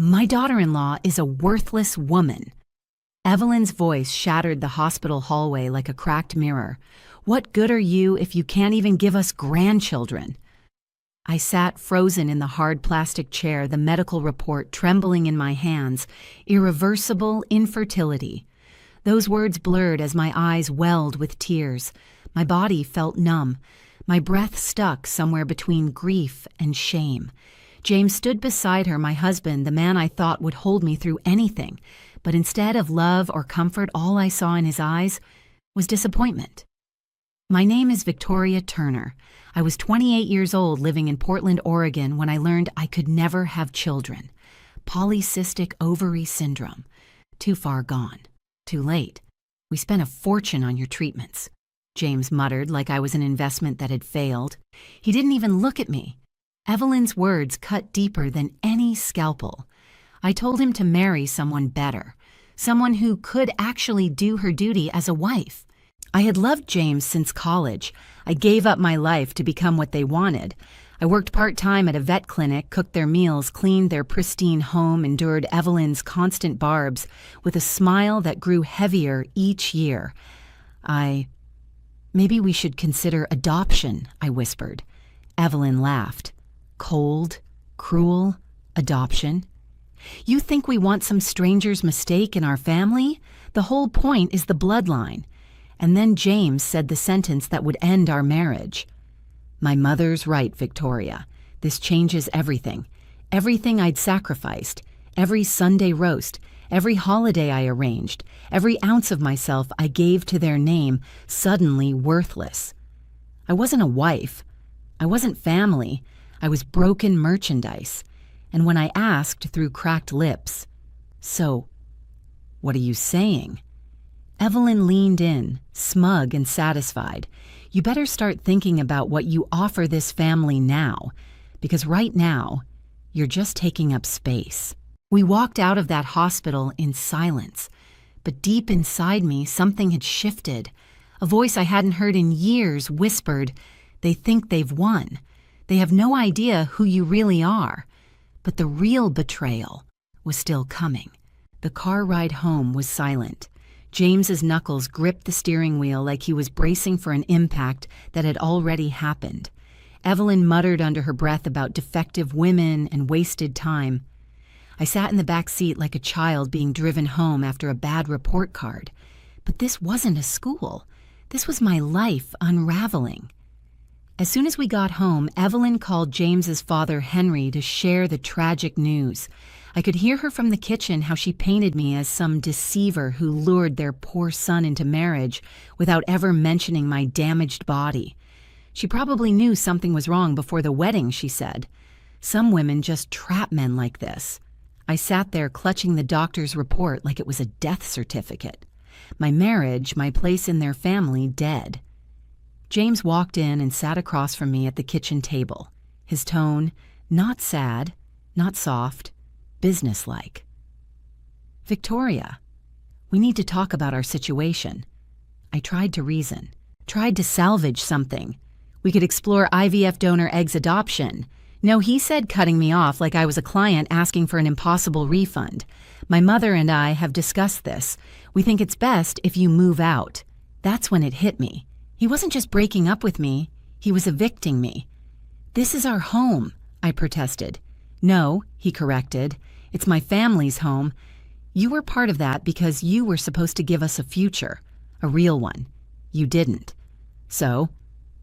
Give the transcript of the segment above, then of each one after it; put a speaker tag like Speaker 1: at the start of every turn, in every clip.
Speaker 1: My daughter-in-law is a worthless woman. Evelyn's voice shattered the hospital hallway like a cracked mirror. What good are you if you can't even give us grandchildren? I sat frozen in the hard plastic chair, the medical report trembling in my hands. Irreversible infertility. Those words blurred as my eyes welled with tears. My body felt numb. My breath stuck somewhere between grief and shame. James stood beside her, my husband, the man I thought would hold me through anything. But instead of love or comfort, all I saw in his eyes was disappointment. My name is Victoria Turner. I was 28 years old living in Portland, Oregon when I learned I could never have children. Polycystic ovary syndrome. Too far gone. Too late. We spent a fortune on your treatments. James muttered like I was an investment that had failed. He didn't even look at me. Evelyn's words cut deeper than any scalpel. I told him to marry someone better, someone who could actually do her duty as a wife. I had loved James since college. I gave up my life to become what they wanted. I worked part-time at a vet clinic, cooked their meals, cleaned their pristine home, endured Evelyn's constant barbs with a smile that grew heavier each year. Maybe we should consider adoption, I whispered. Evelyn laughed. Cold, cruel, adoption. You think we want some stranger's mistake in our family? The whole point is the bloodline. And then James said the sentence that would end our marriage. My mother's right, Victoria. This changes everything. Everything I'd sacrificed. Every Sunday roast. Every holiday I arranged. Every ounce of myself I gave to their name, suddenly worthless. I wasn't a wife. I wasn't family. I was broken merchandise. And when I asked through cracked lips, "So, what are you saying?" Evelyn leaned in, smug and satisfied. You better start thinking about what you offer this family now, because right now, you're just taking up space. We walked out of that hospital in silence, but deep inside me, something had shifted. A voice I hadn't heard in years whispered, "They think they've won. They have no idea who you really are." But the real betrayal was still coming. The car ride home was silent. James's knuckles gripped the steering wheel like he was bracing for an impact that had already happened. Evelyn muttered under her breath about defective women and wasted time. I sat in the back seat like a child being driven home after a bad report card. But this wasn't a school. This was my life unraveling. As soon as we got home, Evelyn called James's father, Henry, to share the tragic news. I could hear her from the kitchen how she painted me as some deceiver who lured their poor son into marriage without ever mentioning my damaged body. She probably knew something was wrong before the wedding, she said. Some women just trap men like this. I sat there clutching the doctor's report like it was a death certificate. My marriage, my place in their family, dead. James walked in and sat across from me at the kitchen table. His tone, not sad, not soft, businesslike. "Victoria, we need to talk about our situation." I tried to reason, tried to salvage something. We could explore IVF donor eggs adoption. No, he said, cutting me off like I was a client asking for an impossible refund. "My mother and I have discussed this. We think it's best if you move out." That's when it hit me. He wasn't just breaking up with me, he was evicting me. "This is our home," I protested. "No," he corrected, "it's my family's home. You were part of that because you were supposed to give us a future, a real one. You didn't. So,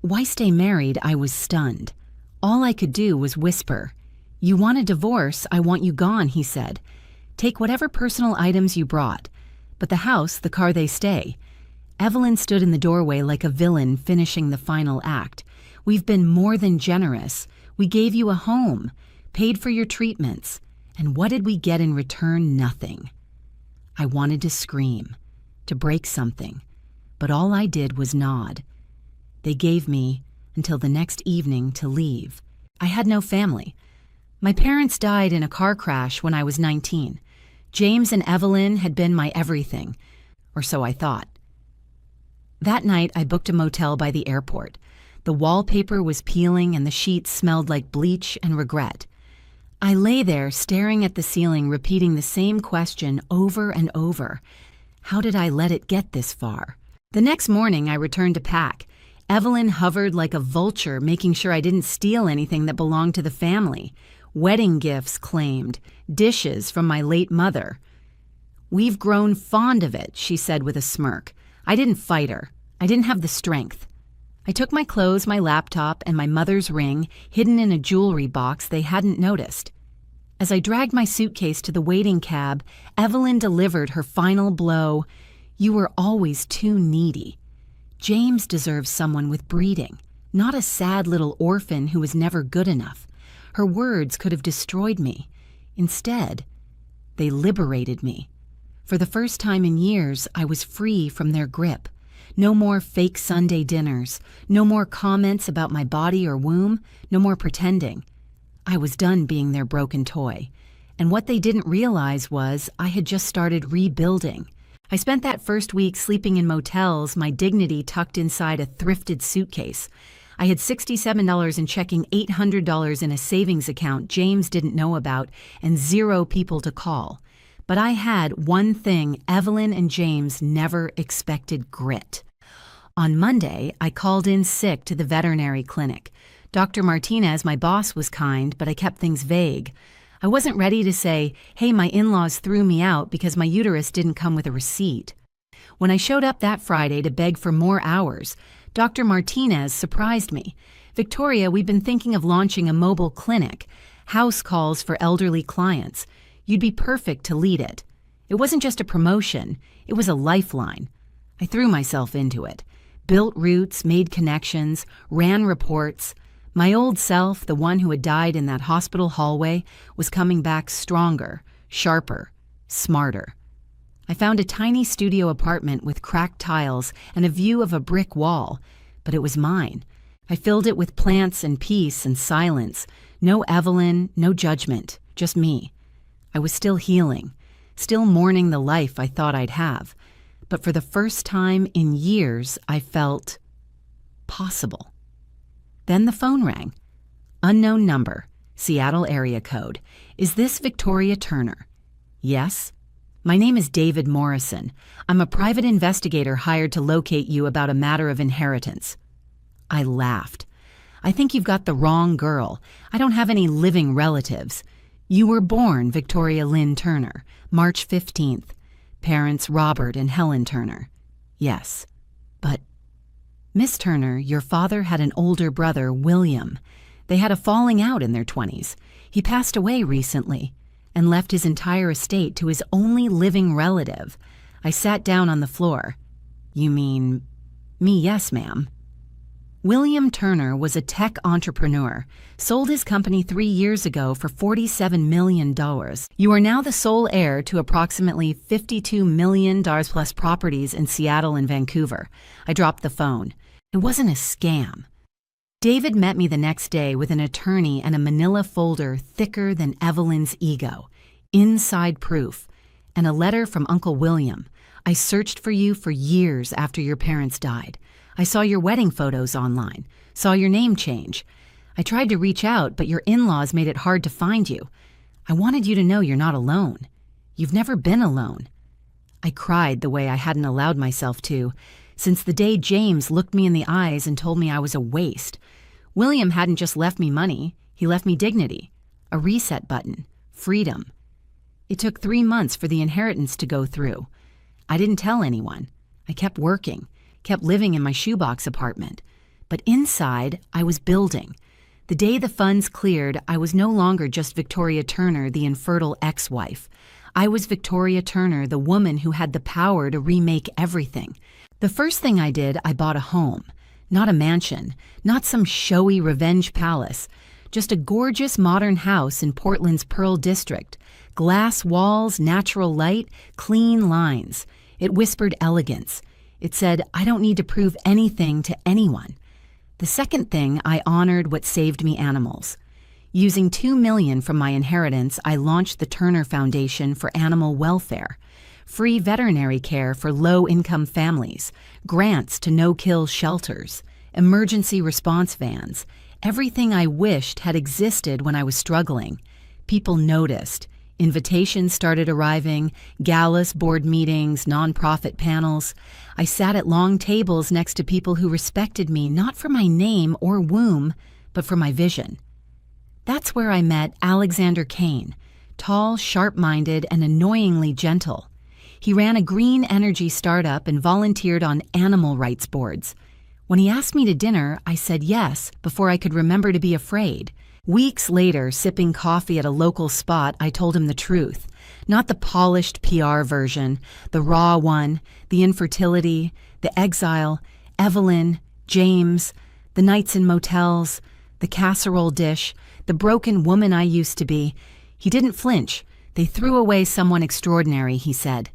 Speaker 1: why stay married?" I was stunned. All I could do was whisper. "You want a divorce, I want you gone," he said. "Take whatever personal items you brought, but the house, the car, they stay." Evelyn stood in the doorway like a villain finishing the final act. "We've been more than generous. We gave you a home, paid for your treatments, and what did we get in return? Nothing." I wanted to scream, to break something, but all I did was nod. They gave me until the next evening to leave. I had no family. My parents died in a car crash when I was 19. James and Evelyn had been my everything, or so I thought. That night, I booked a motel by the airport. The wallpaper was peeling and the sheets smelled like bleach and regret. I lay there staring at the ceiling, repeating the same question over and over. How did I let it get this far? The next morning, I returned to pack. Evelyn hovered like a vulture, making sure I didn't steal anything that belonged to the family. Wedding gifts claimed, dishes from my late mother. "We've grown fond of it," she said with a smirk. I didn't fight her. I didn't have the strength. I took my clothes, my laptop, and my mother's ring, hidden in a jewelry box they hadn't noticed. As I dragged my suitcase to the waiting cab, Evelyn delivered her final blow. "You were always too needy. James deserves someone with breeding, not a sad little orphan who was never good enough." Her words could have destroyed me. Instead, they liberated me. For the first time in years, I was free from their grip. No more fake Sunday dinners, no more comments about my body or womb, no more pretending. I was done being their broken toy. And what they didn't realize was I had just started rebuilding. I spent that first week sleeping in motels, my dignity tucked inside a thrifted suitcase. I had $67 in checking, $800 in a savings account James didn't know about, and 0 people to call. But I had one thing Evelyn and James never expected: grit. On Monday, I called in sick to the veterinary clinic. Dr. Martinez, my boss, was kind, but I kept things vague. I wasn't ready to say, "Hey, my in-laws threw me out because my uterus didn't come with a receipt." When I showed up that Friday to beg for more hours, Dr. Martinez surprised me. "Victoria, we've been thinking of launching a mobile clinic, house calls for elderly clients. You'd be perfect to lead it." It wasn't just a promotion, it was a lifeline. I threw myself into it. Built roots, made connections, ran reports. My old self, the one who had died in that hospital hallway, was coming back stronger, sharper, smarter. I found a tiny studio apartment with cracked tiles and a view of a brick wall, but it was mine. I filled it with plants and peace and silence. No Evelyn, no judgment, just me. I was still healing, still mourning the life I thought I'd have. But for the first time in years, I felt possible. Then the phone rang. Unknown number, Seattle area code. "Is this Victoria Turner?" "Yes." "My name is David Morrison. I'm a private investigator hired to locate you about a matter of inheritance." I laughed. "I think you've got the wrong girl. I don't have any living relatives. You were born Victoria Lynn Turner, March 15th. Parents Robert and Helen Turner." "Yes." "But, Miss Turner, your father had an older brother, William. They had a falling out in their 20s. He passed away recently and left his entire estate to his only living relative." I sat down on the floor. "You mean me?" "Yes, ma'am." William Turner was a tech entrepreneur, sold his company 3 years ago for $47 million. You are now the sole heir to approximately $52 million plus properties in Seattle and Vancouver. I dropped the phone. It wasn't a scam. David met me the next day with an attorney and a manila folder thicker than Evelyn's ego. Inside proof. And a letter from Uncle William. "I searched for you for years after your parents died. I saw your wedding photos online, saw your name change. I tried to reach out, but your in-laws made it hard to find you. I wanted you to know you're not alone. You've never been alone." I cried the way I hadn't allowed myself to, since the day James looked me in the eyes and told me I was a waste. William hadn't just left me money, he left me dignity, a reset button, freedom. It took 3 months for the inheritance to go through. I didn't tell anyone. I kept working. Kept living in my shoebox apartment. But inside, I was building. The day the funds cleared, I was no longer just Victoria Turner, the infertile ex-wife. I was Victoria Turner, the woman who had the power to remake everything. The first thing I did, I bought a home. Not a mansion, not some showy revenge palace. Just a gorgeous modern house in Portland's Pearl District. Glass walls, natural light, clean lines. It whispered elegance. It said, "I don't need to prove anything to anyone." The second thing, I honored what saved me animals. Using $2 million from my inheritance, I launched the Turner Foundation for Animal Welfare. Free veterinary care for low-income families, grants to no-kill shelters, emergency response vans, everything I wished had existed when I was struggling. People noticed. Invitations started arriving, galas, board meetings, nonprofit panels. I sat at long tables next to people who respected me not for my name or womb, but for my vision. That's where I met Alexander Kane, tall, sharp-minded, and annoyingly gentle. He ran a green energy startup and volunteered on animal rights boards. When he asked me to dinner, I said yes before I could remember to be afraid. Weeks later, sipping coffee at a local spot, I told him the truth. Not the polished PR version, the raw one, the infertility, the exile, Evelyn, James, the nights in motels, the casserole dish, the broken woman I used to be. He didn't flinch. They threw away someone extraordinary, he said.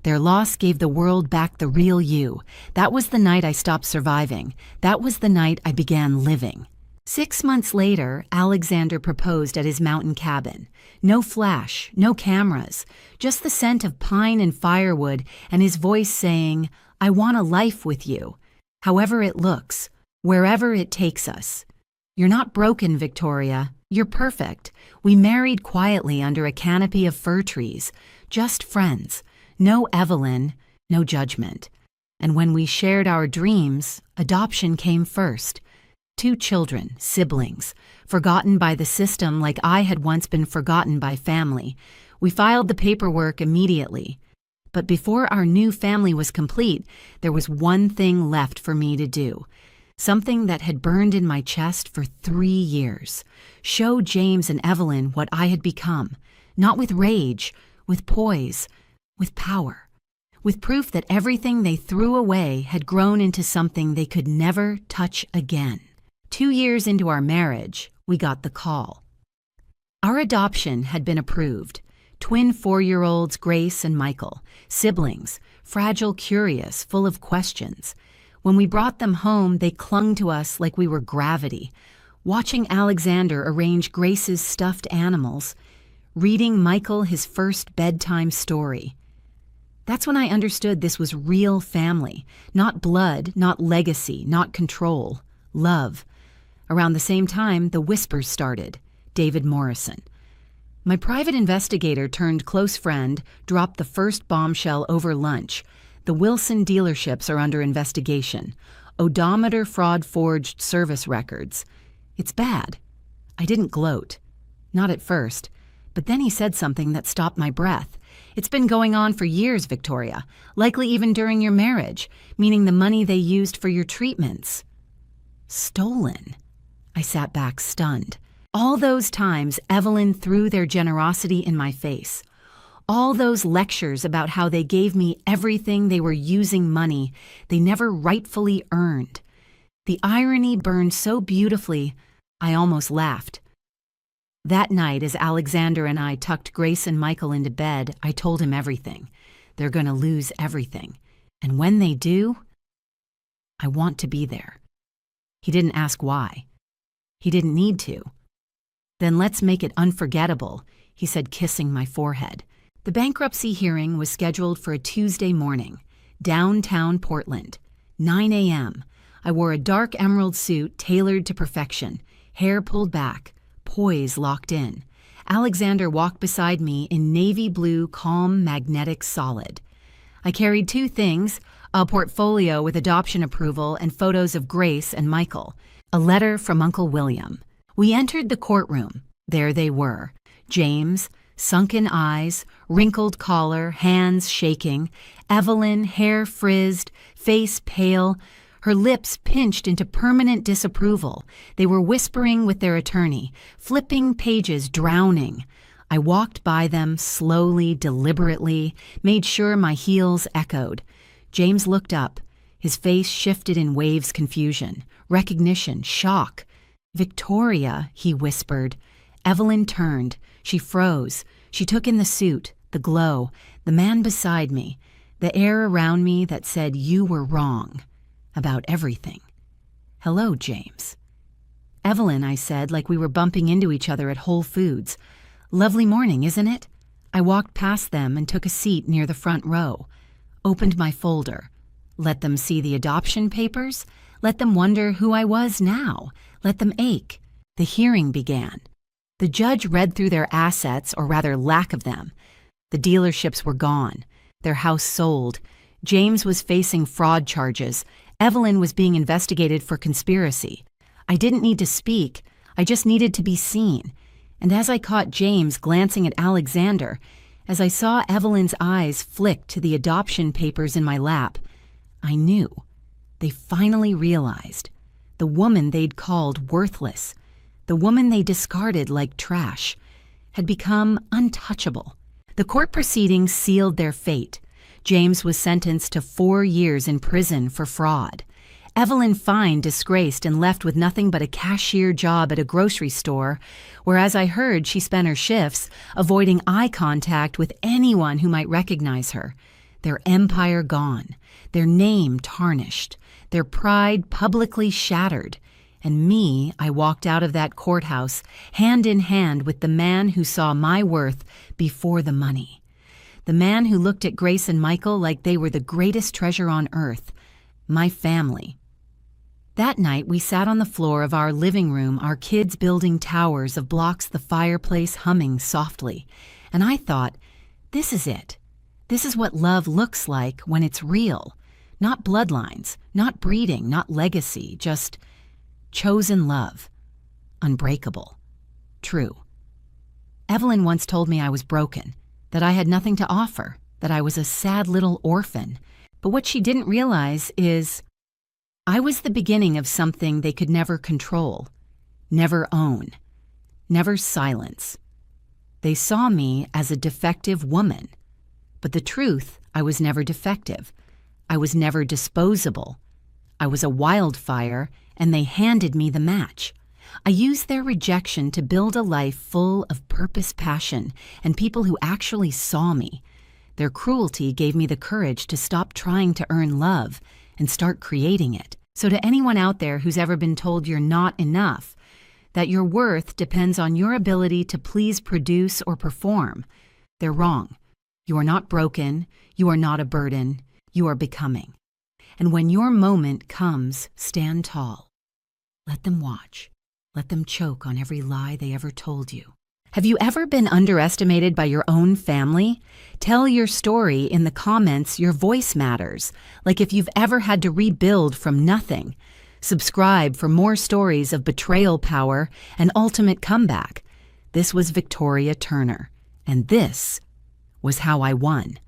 Speaker 1: Their loss gave the world back the real you. That was the night I stopped surviving. That was the night I began living. 6 months later, Alexander proposed at his mountain cabin. No flash, no cameras, just the scent of pine and firewood and his voice saying, "I want a life with you, however it looks, wherever it takes us. You're not broken, Victoria. You're perfect." We married quietly under a canopy of fir trees, just friends. No Evelyn, no judgment. And when we shared our dreams, adoption came first. 2 children, siblings, forgotten by the system like I had once been forgotten by family. We filed the paperwork immediately. But before our new family was complete, there was one thing left for me to do. Something that had burned in my chest for 3 years. Show James and Evelyn what I had become. Not with rage, with poise, with power. With proof that everything they threw away had grown into something they could never touch again. 2 years into our marriage, we got the call. Our adoption had been approved. Twin 4-year-olds Grace and Michael, siblings, fragile, curious, full of questions. When we brought them home, they clung to us like we were gravity. Watching Alexander arrange Grace's stuffed animals, reading Michael his first bedtime story. That's when I understood this was real family, not blood, not legacy, not control, love. Around the same time, the whispers started. David Morrison. My private investigator turned close friend dropped the first bombshell over lunch. The Wilson dealerships are under investigation. Odometer fraud forged service records. It's bad. I didn't gloat. Not at first. But then he said something that stopped my breath. It's been going on for years, Victoria. Likely even during your marriage, meaning the money they used for your treatments. Stolen. I sat back stunned. All those times Evelyn threw their generosity in my face. All those lectures about how they gave me everything they were using money they never rightfully earned. The irony burned so beautifully, I almost laughed. That night, as Alexander and I tucked Grace and Michael into bed, I told him everything. They're going to lose everything. And when they do, I want to be there. He didn't ask why. He didn't need to. Then let's make it unforgettable, he said, kissing my forehead. The bankruptcy hearing was scheduled for a Tuesday morning, downtown Portland, 9 a.m. I wore a dark emerald suit tailored to perfection, hair pulled back, poise locked in. Alexander walked beside me in navy blue, calm, magnetic solid. I carried 2 things, a portfolio with adoption approval and photos of Grace and Michael, a letter from Uncle William. We entered the courtroom. There they were. James, sunken eyes, wrinkled collar, hands shaking. Evelyn, hair frizzed, face pale, her lips pinched into permanent disapproval. They were whispering with their attorney, flipping pages, drowning. I walked by them slowly, deliberately, made sure my heels echoed. James looked up. His face shifted in waves confusion, recognition, shock. "Victoria," he whispered. Evelyn turned. She froze. She took in the suit, the glow, the man beside me, the air around me that said, "You were wrong." About everything. "Hello, James." "Evelyn," I said, like we were bumping into each other at Whole Foods. "Lovely morning, isn't it?" I walked past them and took a seat near the front row. Opened my folder. Let them see the adoption papers. Let them wonder who I was now. Let them ache. The hearing began. The judge read through their assets, or rather lack of them. The dealerships were gone, their house sold. James was facing fraud charges. Evelyn was being investigated for conspiracy. I didn't need to speak, I just needed to be seen. And as I caught James glancing at Alexander, as I saw Evelyn's eyes flick to the adoption papers in my lap, I knew. They finally realized. The woman they'd called worthless, the woman they discarded like trash, had become untouchable. The court proceedings sealed their fate. James was sentenced to 4 years in prison for fraud. Evelyn fined, disgraced, and left with nothing but a cashier job at a grocery store, where, as I heard, she spent her shifts avoiding eye contact with anyone who might recognize her. Their empire gone, their name tarnished, their pride publicly shattered. And me, I walked out of that courthouse hand in hand with the man who saw my worth before the money. The man who looked at Grace and Michael like they were the greatest treasure on earth, my family. That night, we sat on the floor of our living room, our kids building towers of blocks, the fireplace humming softly. And I thought, this is it. This is what love looks like when it's real. Not bloodlines, not breeding, not legacy, just chosen love. Unbreakable. True. Evelyn once told me I was broken, that I had nothing to offer, that I was a sad little orphan. But what she didn't realize is I was the beginning of something they could never control, never own, never silence. They saw me as a defective woman. But the truth, I was never defective. I was never disposable. I was a wildfire, and they handed me the match. I used their rejection to build a life full of purpose, passion, and people who actually saw me. Their cruelty gave me the courage to stop trying to earn love and start creating it. So to anyone out there who's ever been told you're not enough, that your worth depends on your ability to please produce or perform, they're wrong. You are not broken. You are not a burden. You are becoming. And when your moment comes, stand tall. Let them watch. Let them choke on every lie they ever told you. Have you ever been underestimated by your own family? Tell your story in the comments. Your voice matters. Like if you've ever had to rebuild from nothing. Subscribe for more stories of betrayal, power, and ultimate comeback. This was Victoria Turner, and this was how I won.